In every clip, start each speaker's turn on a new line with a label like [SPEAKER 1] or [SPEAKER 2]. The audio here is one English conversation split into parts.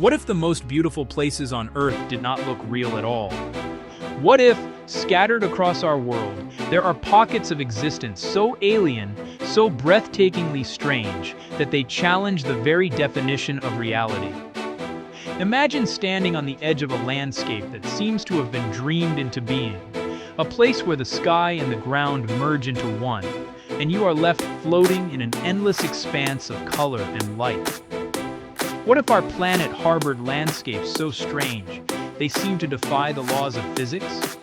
[SPEAKER 1] What if the most beautiful places on Earth did not look real at all? What if, scattered across our world, there are pockets of existence so alien, so breathtakingly strange, that they challenge the very definition of reality? Imagine standing on the edge of a landscape that seems to have been dreamed into being, a place where the sky and the ground merge into one, and you are left floating in an endless expanse of color and light. What if our planet harbored landscapes so strange, they seem to defy the laws of physics?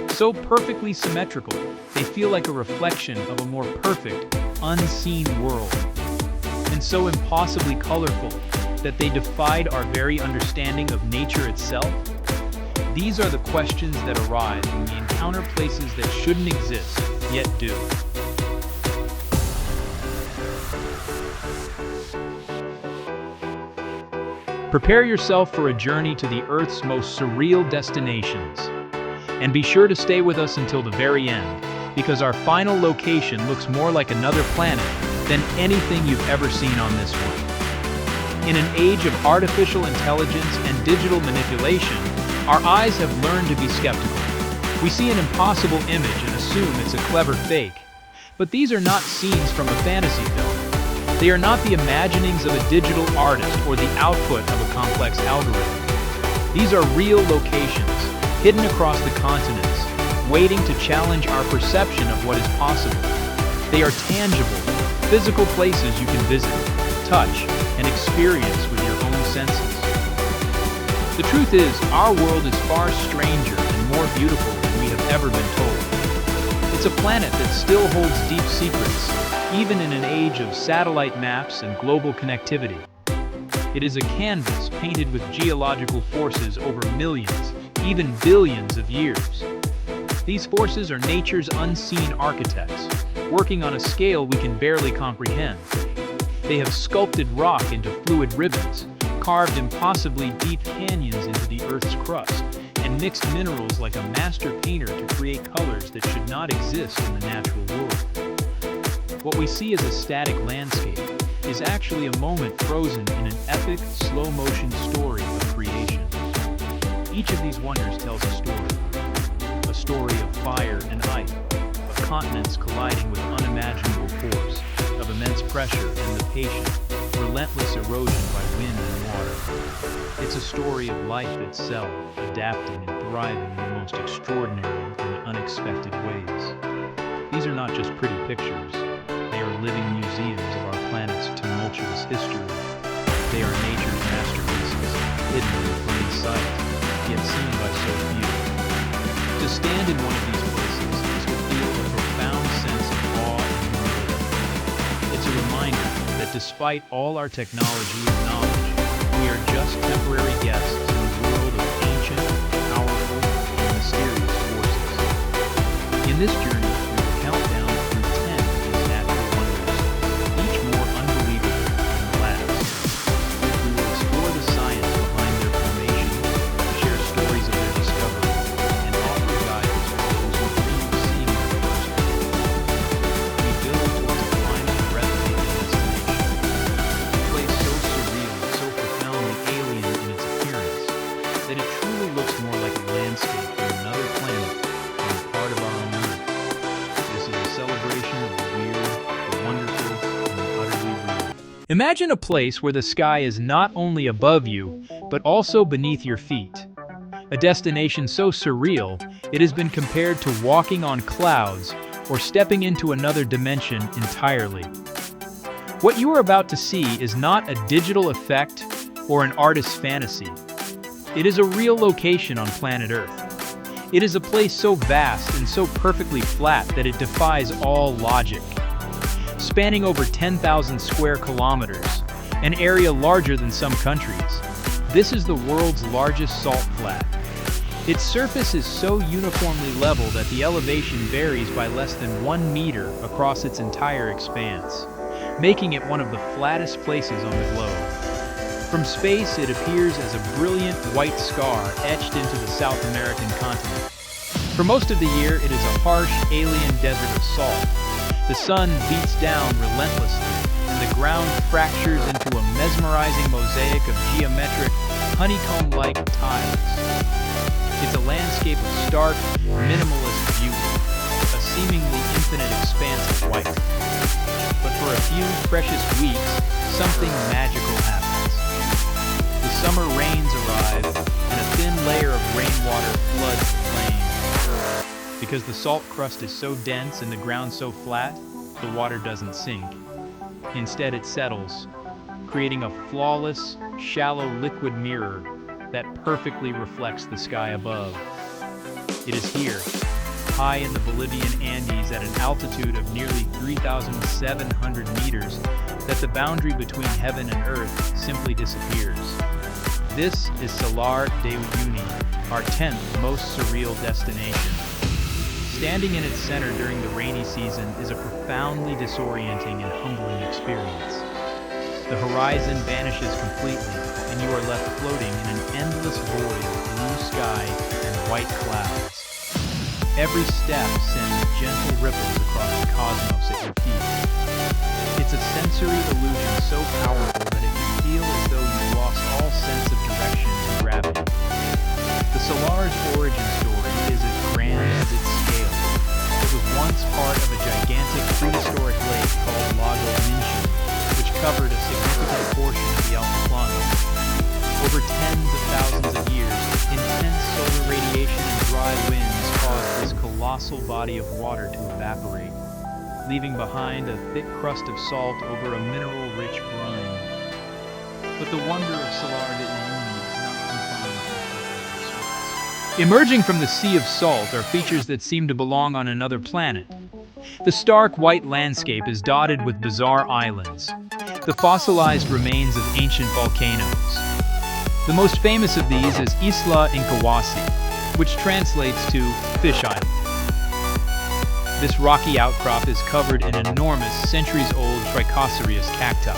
[SPEAKER 1] So perfectly symmetrical, they feel like a reflection of a more perfect, unseen world. And so impossibly colorful, that they defied our very understanding of nature itself? These are the questions that arise when we encounter places that shouldn't exist, yet do. Prepare yourself for a journey to the Earth's most surreal destinations. And be sure to stay with us until the very end, because our final location looks more like another planet than anything you've ever seen on this one. In an age of artificial intelligence and digital manipulation, our eyes have learned to be skeptical. We see an impossible image and assume it's a clever fake. But these are not scenes from a fantasy film. They are not the imaginings of a digital artist or the output of a complex algorithm. These are real locations, hidden across the continents, waiting to challenge our perception of what is possible. They are tangible, physical places you can visit, touch, and experience with your own senses. The truth is, our world is far stranger and more beautiful than we have ever been told. It's a planet that still holds deep secrets, even in an age of satellite maps and global connectivity. It is a canvas painted with geological forces over millions, even billions of years. These forces are nature's unseen architects, working on a scale we can barely comprehend. They have sculpted rock into fluid ribbons, carved impossibly deep canyons into the Earth's crust, and mixed minerals like a master painter to create colors that should not exist in the natural world. What we see as a static landscape is actually a moment frozen in an epic, slow-motion story of creation. Each of these wonders tells a story of fire and ice, of continents colliding with unimaginable force, of immense pressure and the patient, relentless erosion by wind and water. It's a story of life itself, adapting and thriving in the most extraordinary and unexpected ways. These are not just pretty pictures. They are living museums of our planet's tumultuous history. They are nature's masterpieces, hidden in plain sight, yet seen by so few. To stand in one of these places is to feel a profound sense of awe and humility. It's a reminder that despite all our technology and knowledge, we are just temporary guests in a world of ancient, powerful, and mysterious forces. In this journey, we will count down through 10 of these natural wonders, each more unbelievable than the last. We will explore the science behind their formation, share stories of their discovery, and offer guidance for those who dream of seeing them firsthand. We build towards a final, breathtaking destination, a place so surreal, so profoundly alien in its appearance, that it truly looks more like a landscape from another planet than a part of our own Earth. This is a celebration of the weird, the wonderful, and the utterly real. Imagine a place where the sky is not only above you, but also beneath your feet. A destination so surreal, it has been compared to walking on clouds or stepping into another dimension entirely. What you are about to see is not a digital effect or an artist's fantasy. It is a real location on planet Earth. It is a place so vast and so perfectly flat that it defies all logic. Spanning over 10,000 square kilometers, an area larger than some countries, this is the world's largest salt flat. Its surface is so uniformly level that the elevation varies by less than 1 meter across its entire expanse, making it one of the flattest places on the globe. From space, it appears as a brilliant white scar etched into the South American continent. For most of the year, it is a harsh, alien desert of salt. The sun beats down relentlessly, and the ground fractures into a mesmerizing mosaic of geometric, honeycomb-like tiles. It's a landscape of stark, minimalist beauty, a seemingly infinite expanse of white. But for a few precious weeks, something magical happens. The summer rains arrive, and a thin layer of rainwater floods the plain. Because the salt crust is so dense and the ground so flat, the water doesn't sink. Instead, it settles, creating a flawless, shallow liquid mirror that perfectly reflects the sky above. It is here, high in the Bolivian Andes at an altitude of nearly 3,700 meters, that the boundary between heaven and earth simply disappears. This is Salar de Uyuni, our 10th most surreal destination. Standing in its center during the rainy season is a profoundly disorienting and humbling experience. The horizon vanishes completely, and you are left floating in an endless void of blue sky and white clouds. Every step sends gentle ripples across the cosmos at your feet. It's a sensory illusion so powerful that it can feel as though you've lost all sense of direction and gravity. The Salar's origin story is as grand as its scale. It was once part of a gigantic prehistoric lake called Lago Minchu, which covered a significant portion of the Altiplano. Over tens of thousands of years, intense solar radiation and dry winds caused this colossal body of water to evaporate, leaving behind a thick crust of salt over a mineral-rich brine. But the wonder of Salar de Uyuni is not confined to the surface. Emerging from the sea of salt are features that seem to belong on another planet. The stark white landscape is dotted with bizarre islands, the fossilized remains of ancient volcanoes. The most famous of these is Isla Incahuasi, which translates to Fish Island. This rocky outcrop is covered in enormous, centuries-old trichocereus cacti.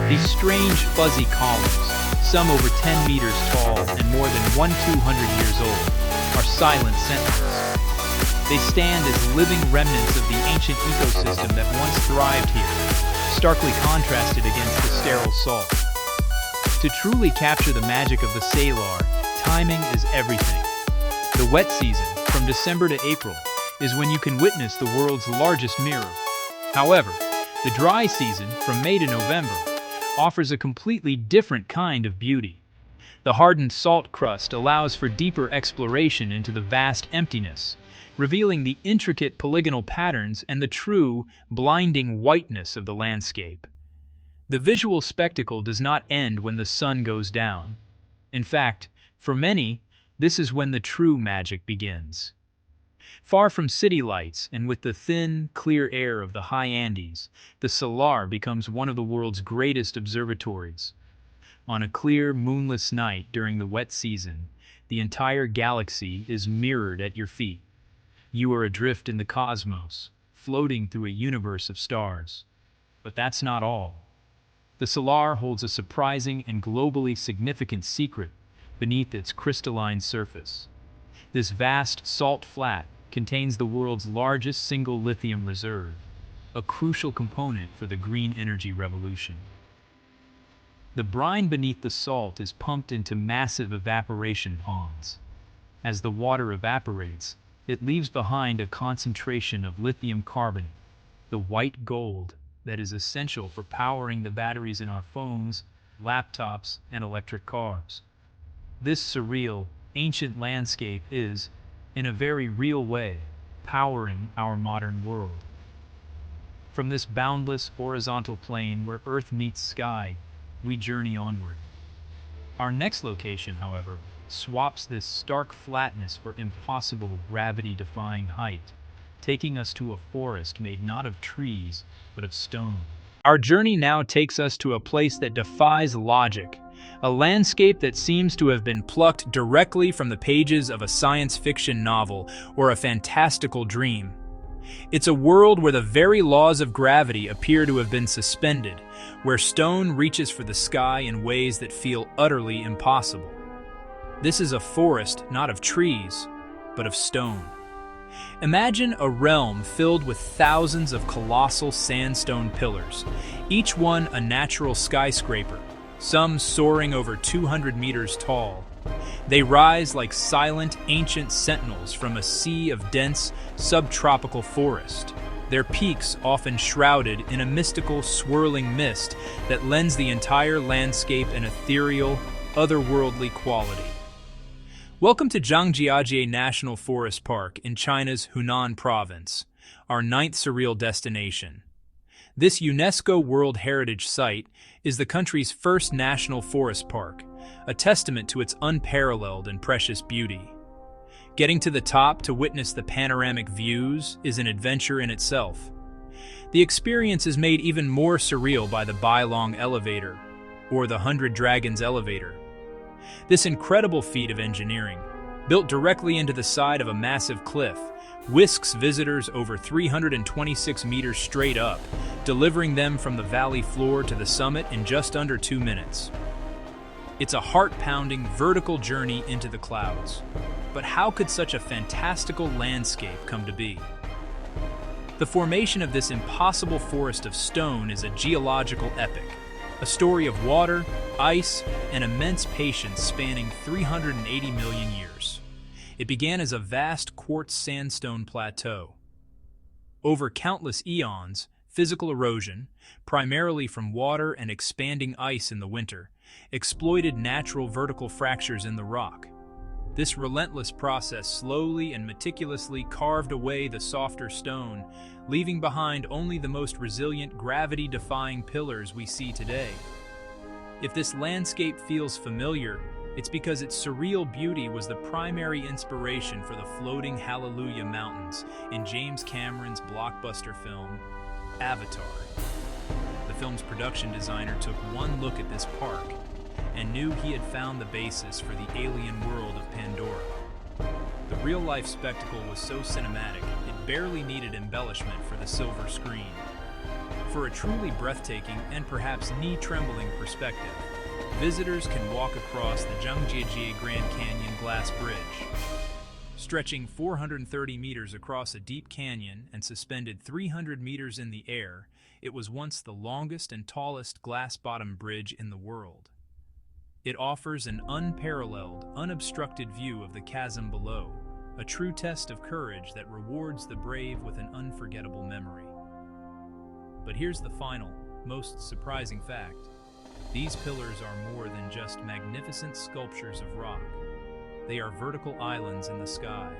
[SPEAKER 1] These strange, fuzzy columns, some over 10 meters tall and more than 1,200 years old, are silent sentinels. They stand as living remnants of the ancient ecosystem that once thrived here, starkly contrasted against the sterile salt. To truly capture the magic of the Salar, timing is everything. The wet season, from December to April, is when you can witness the world's largest mirror. However, the dry season, from May to November, offers a completely different kind of beauty. The hardened salt crust allows for deeper exploration into the vast emptiness, revealing the intricate polygonal patterns and the true, blinding whiteness of the landscape. The visual spectacle does not end when the sun goes down. In fact, for many, this is when the true magic begins. Far from city lights and with the thin, clear air of the high Andes, the Salar becomes one of the world's greatest observatories. On a clear, moonless night during the wet season, the entire galaxy is mirrored at your feet. You are adrift in the cosmos, floating through a universe of stars. But that's not all. The Salar holds a surprising and globally significant secret beneath its crystalline surface. This vast salt flat contains the world's largest single lithium reserve, a crucial component for the green energy revolution. The brine beneath the salt is pumped into massive evaporation ponds. As the water evaporates, it leaves behind a concentration of lithium carbonate, the white gold that is essential for powering the batteries in our phones, laptops, and electric cars. This surreal, ancient landscape is, in a very real way, powering our modern world. From this boundless horizontal plane where Earth meets sky, we journey onward. Our next location, however, swaps this stark flatness for impossible gravity-defying height, taking us to a forest made not of trees, but of stone. Our journey now takes us to a place that defies logic, a landscape that seems to have been plucked directly from the pages of a science fiction novel or a fantastical dream. It's a world where the very laws of gravity appear to have been suspended, where stone reaches for the sky in ways that feel utterly impossible. This is a forest not of trees, but of stone. Imagine a realm filled with thousands of colossal sandstone pillars, each one a natural skyscraper, some soaring over 200 meters tall. They rise like silent, ancient sentinels from a sea of dense, subtropical forest, their peaks often shrouded in a mystical, swirling mist that lends the entire landscape an ethereal, otherworldly quality. Welcome to Zhangjiajie National Forest Park in China's Hunan Province, our 9th surreal destination. This UNESCO World Heritage Site is the country's first national forest park, a testament to its unparalleled and precious beauty. Getting to the top to witness the panoramic views is an adventure in itself. The experience is made even more surreal by the Bailong Elevator, or the 100 Dragons Elevator. This incredible feat of engineering, built directly into the side of a massive cliff, whisks visitors over 326 meters straight up, delivering them from the valley floor to the summit in just under 2 minutes. It's a heart-pounding vertical journey into the clouds. But how could such a fantastical landscape come to be? The formation of this impossible forest of stone is a geological epic, a story of water, ice, and immense patience spanning 380 million years. It began as a vast quartz sandstone plateau. Over countless eons, physical erosion, primarily from water and expanding ice in the winter, exploited natural vertical fractures in the rock. This relentless process slowly and meticulously carved away the softer stone, leaving behind only the most resilient, gravity-defying pillars we see today. If this landscape feels familiar, it's because its surreal beauty was the primary inspiration for the floating Hallelujah Mountains in James Cameron's blockbuster film, Avatar. The film's production designer took one look at this park and knew he had found the basis for the alien world of Pandora. The real-life spectacle was so cinematic, it barely needed embellishment for the silver screen. For a truly breathtaking and perhaps knee-trembling perspective, visitors can walk across the Zhangjiajie Grand Canyon glass bridge. Stretching 430 meters across a deep canyon and suspended 300 meters in the air, it was once the longest and tallest glass-bottom bridge in the world. It offers an unparalleled, unobstructed view of the chasm below, a true test of courage that rewards the brave with an unforgettable memory. But here's the final, most surprising fact. These pillars are more than just magnificent sculptures of rock. They are vertical islands in the sky.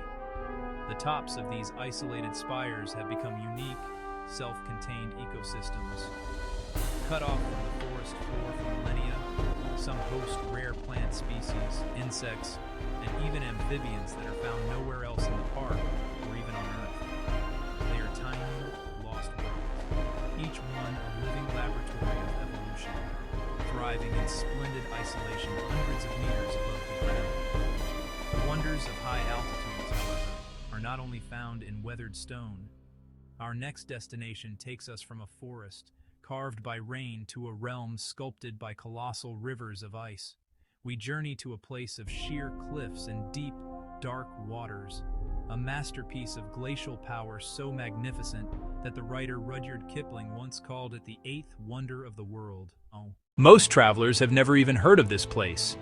[SPEAKER 1] The tops of these isolated spires have become unique, self-contained ecosystems. Cut off from the forest floor for millennia, some host rare plant species, insects, and even amphibians that are found nowhere else in the park or even on Earth. They are tiny, lost worlds, each one a living laboratory of evolution, thriving in splendid isolation hundreds of meters above the ground. The wonders of high altitudes, however, are not only found in weathered stone. Our next destination takes us from a forest carved by rain to a realm sculpted by colossal rivers of ice. We journey to a place of sheer cliffs and deep, dark waters, a masterpiece of glacial power so magnificent that the writer Rudyard Kipling once called it the 8th wonder of the world. Most travelers have never even heard of this place.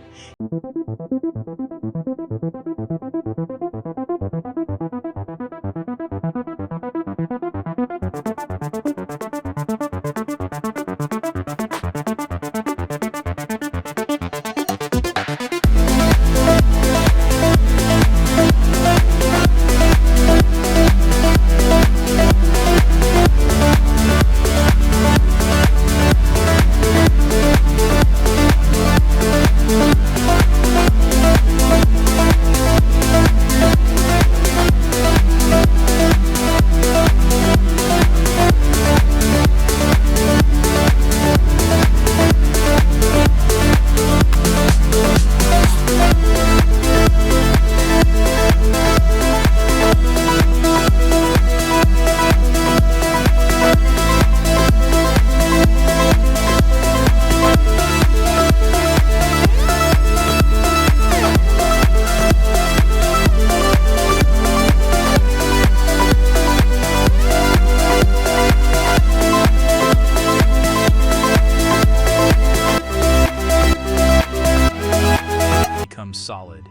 [SPEAKER 1] becomes solid.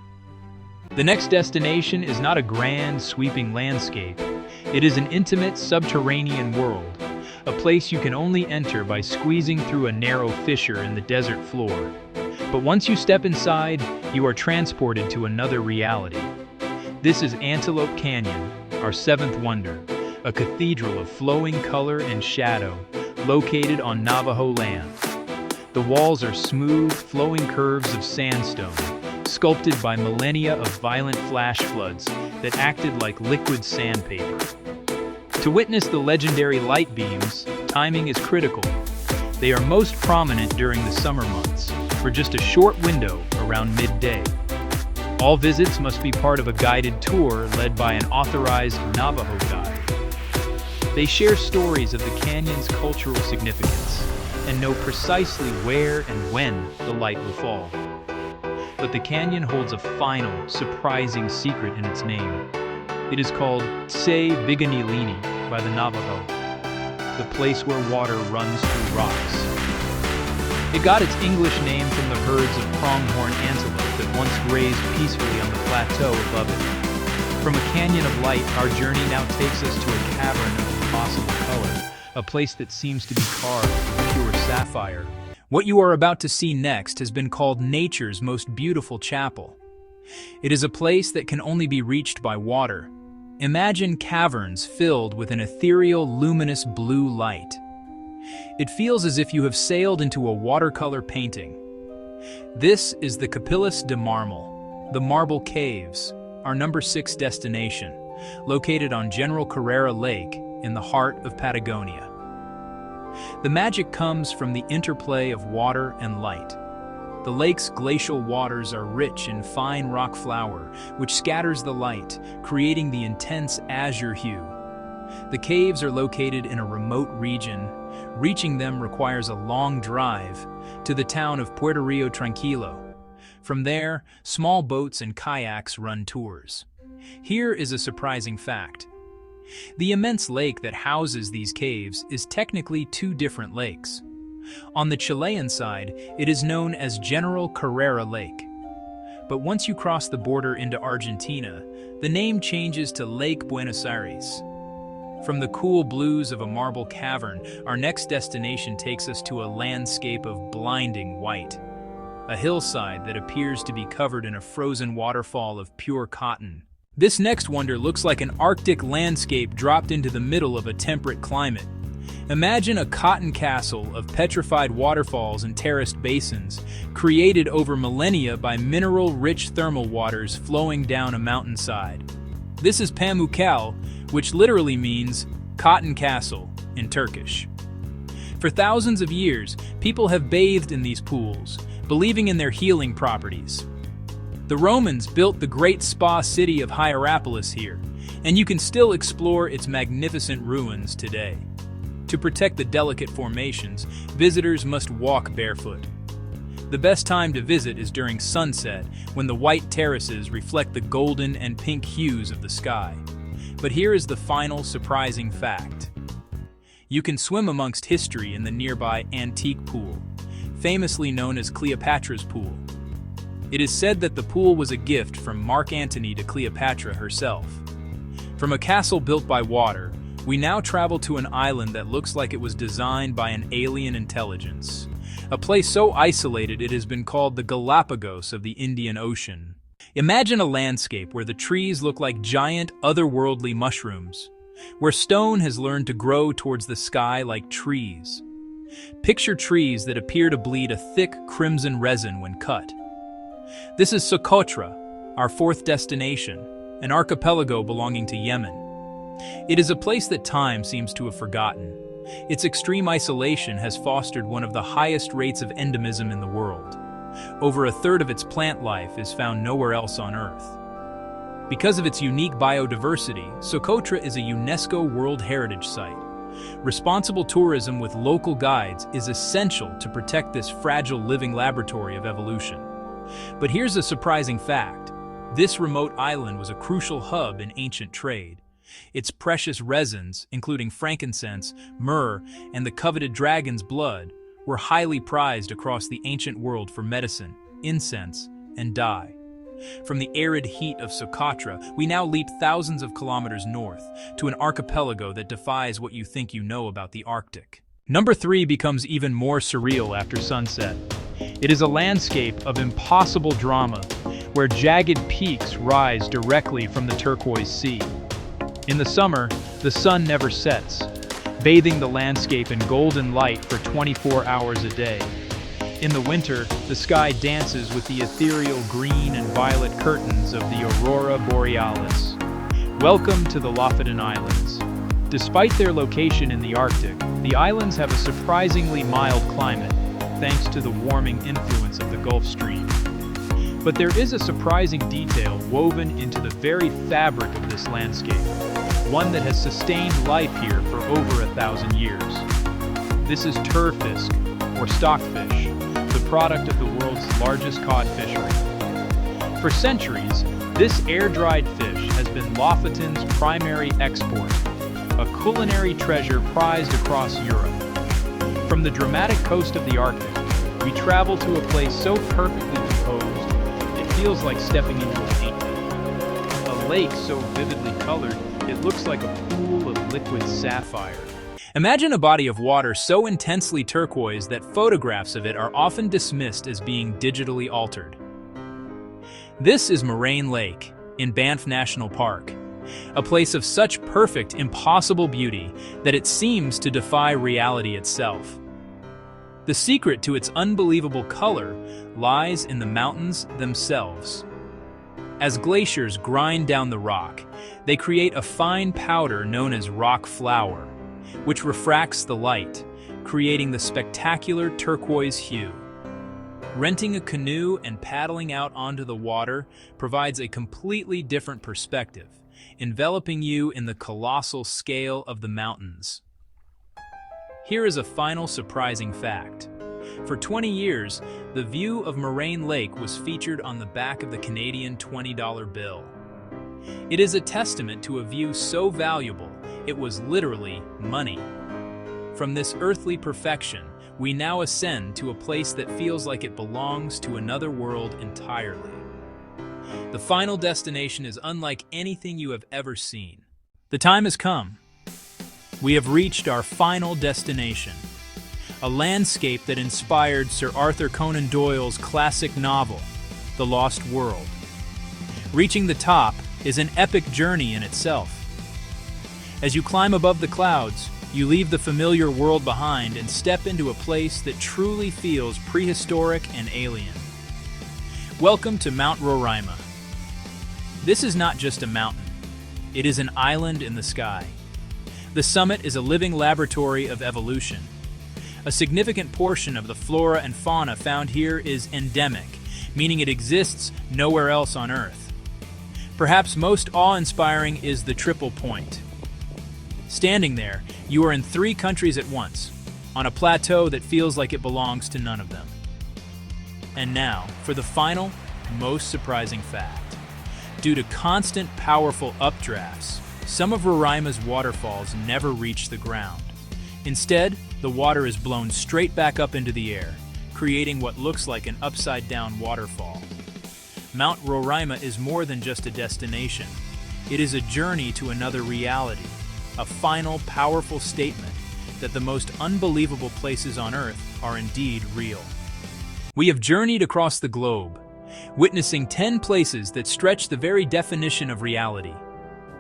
[SPEAKER 1] The next destination is not a grand, sweeping landscape. It is an intimate, subterranean world, a place you can only enter by squeezing through a narrow fissure in the desert floor. But once you step inside, you are transported to another reality. This is Antelope Canyon, our seventh wonder, a cathedral of flowing color and shadow, located on Navajo land. The walls are smooth, flowing curves of sandstone, sculpted by millennia of violent flash floods that acted like liquid sandpaper. To witness the legendary light beams, timing is critical. They are most prominent during the summer months, for just a short window around midday. All visits must be part of a guided tour led by an authorized Navajo guide. They share stories of the canyon's cultural significance and know precisely where and when the light will fall. But the canyon holds a final, surprising secret in its name. It is called Tse Biganilini by the Navajo, the place where water runs through rocks. It got its English name from the herds of pronghorn antelope that once grazed peacefully on the plateau above it. From a canyon of light, our journey now takes us to a cavern of impossible color, a place that seems to be carved from pure sapphire. What you are about to see next has been called nature's most beautiful chapel. It is a place that can only be reached by water. Imagine caverns filled with an ethereal, luminous blue light. It feels as if you have sailed into a watercolor painting. This is the Capillas de Marmal, the Marble Caves, our number 6 destination, located on General Carrera Lake in the heart of Patagonia. The magic comes from the interplay of water and light. The lake's glacial waters are rich in fine rock flour, which scatters the light, creating the intense azure hue. The caves are located in a remote region. Reaching them requires a long drive to the town of Puerto Rio Tranquilo. From there, small boats and kayaks run tours. Here is a surprising fact. The immense lake that houses these caves is technically 2 different lakes. On the Chilean side, it is known as General Carrera Lake. But once you cross the border into Argentina, the name changes to Lake Buenos Aires. From the cool blues of a marble cavern, our next destination takes us to a landscape of blinding white. A hillside that appears to be covered in a frozen waterfall of pure cotton. This next wonder looks like an Arctic landscape dropped into the middle of a temperate climate. Imagine a cotton castle of petrified waterfalls and terraced basins, created over millennia by mineral-rich thermal waters flowing down a mountainside. This is Pamukkale, which literally means cotton castle in Turkish. For thousands of years, people have bathed in these pools, believing in their healing properties. The Romans built the great spa city of Hierapolis here, and you can still explore its magnificent ruins today. To protect the delicate formations, visitors must walk barefoot. The best time to visit is during sunset, when the white terraces reflect the golden and pink hues of the sky. But here is the final surprising fact. You can swim amongst history in the nearby antique pool, famously known as Cleopatra's Pool. It is said that the pool was a gift from Mark Antony to Cleopatra herself. From a castle built by water, we now travel to an island that looks like it was designed by an alien intelligence. A place so isolated it has been called the Galapagos of the Indian Ocean. Imagine a landscape where the trees look like giant, otherworldly mushrooms, where stone has learned to grow towards the sky like trees. Picture trees that appear to bleed a thick crimson resin when cut. This is Socotra, our 4th destination, an archipelago belonging to Yemen. It is a place that time seems to have forgotten. Its extreme isolation has fostered one of the highest rates of endemism in the world. Over a third of its plant life is found nowhere else on Earth. Because of its unique biodiversity, Socotra is a UNESCO World Heritage Site. Responsible tourism with local guides is essential to protect this fragile living laboratory of evolution. But here's a surprising fact. This remote island was a crucial hub in ancient trade. Its precious resins, including frankincense, myrrh, and the coveted dragon's blood, were highly prized across the ancient world for medicine, incense, and dye. From the arid heat of Socotra, we now leap thousands of kilometers north to an archipelago that defies what you think you know about the Arctic. Number 3 becomes even more surreal after sunset. It is a landscape of impossible drama, where jagged peaks rise directly from the turquoise sea. In the summer, the sun never sets, bathing the landscape in golden light for 24 hours a day. In the winter, the sky dances with the ethereal green and violet curtains of the aurora borealis. Welcome to the Lofoten Islands. Despite their location in the Arctic, the islands have a surprisingly mild climate, thanks to the warming influence of the Gulf Stream. But there is a surprising detail woven into the very fabric of this landscape, one that has sustained life here for over 1,000 years. This is turfisk, or stockfish, the product of the world's largest cod fishery. For centuries, this air-dried fish has been Lofoten's primary export, a culinary treasure prized across Europe. From the dramatic coast of the Arctic, we travel to a place so perfectly composed, it feels like stepping into a painting. A lake so vividly colored, it looks like a pool of liquid sapphire. Imagine a body of water so intensely turquoise that photographs of it are often dismissed as being digitally altered. This is Moraine Lake in Banff National Park, a place of such perfect, impossible beauty that it seems to defy reality itself. The secret to its unbelievable color lies in the mountains themselves. As glaciers grind down the rock, they create a fine powder known as rock flour, which refracts the light, creating the spectacular turquoise hue. Renting a canoe and paddling out onto the water provides a completely different perspective, enveloping you in the colossal scale of the mountains. Here is a final surprising fact. For 20 years, the view of Moraine Lake was featured on the back of the Canadian $20 bill. It is a testament to a view so valuable, it was literally money. From this earthly perfection, we now ascend to a place that feels like it belongs to another world entirely. The final destination is unlike anything you have ever seen. The time has come. We have reached our final destination, a landscape that inspired Sir Arthur Conan Doyle's classic novel, The Lost World. Reaching the top is an epic journey in itself. As you climb above the clouds, you leave the familiar world behind and step into a place that truly feels prehistoric and alien. Welcome to Mount Roraima. This is not just a mountain. It is an island in the sky. The summit is a living laboratory of evolution. A significant portion of the flora and fauna found here is endemic, meaning it exists nowhere else on Earth. Perhaps most awe-inspiring is the triple point. Standing there, you are in 3 countries at once, on a plateau that feels like it belongs to none of them. And now, for the final, most surprising fact. Due to constant, powerful updrafts, some of Roraima's waterfalls never reach the ground. Instead, the water is blown straight back up into the air, creating what looks like an upside-down waterfall. Mount Roraima is more than just a destination. It is a journey to another reality, a final, powerful statement that the most unbelievable places on Earth are indeed real. We have journeyed across the globe, witnessing 10 places that stretch the very definition of reality.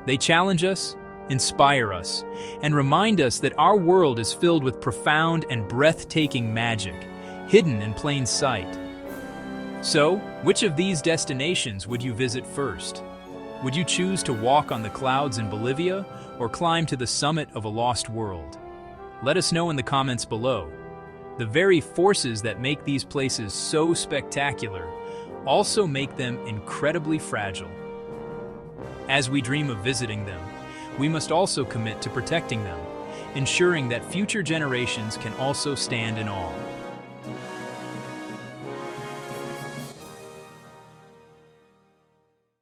[SPEAKER 1] They challenge us, inspire us, and remind us that our world is filled with profound and breathtaking magic, hidden in plain sight. So, which of these destinations would you visit first? Would you choose to walk on the clouds in Bolivia or climb to the summit of a lost world? Let us know in the comments below. The very forces that make these places so spectacular also make them incredibly fragile. As we dream of visiting them, we must also commit to protecting them, ensuring that future generations can also stand in awe.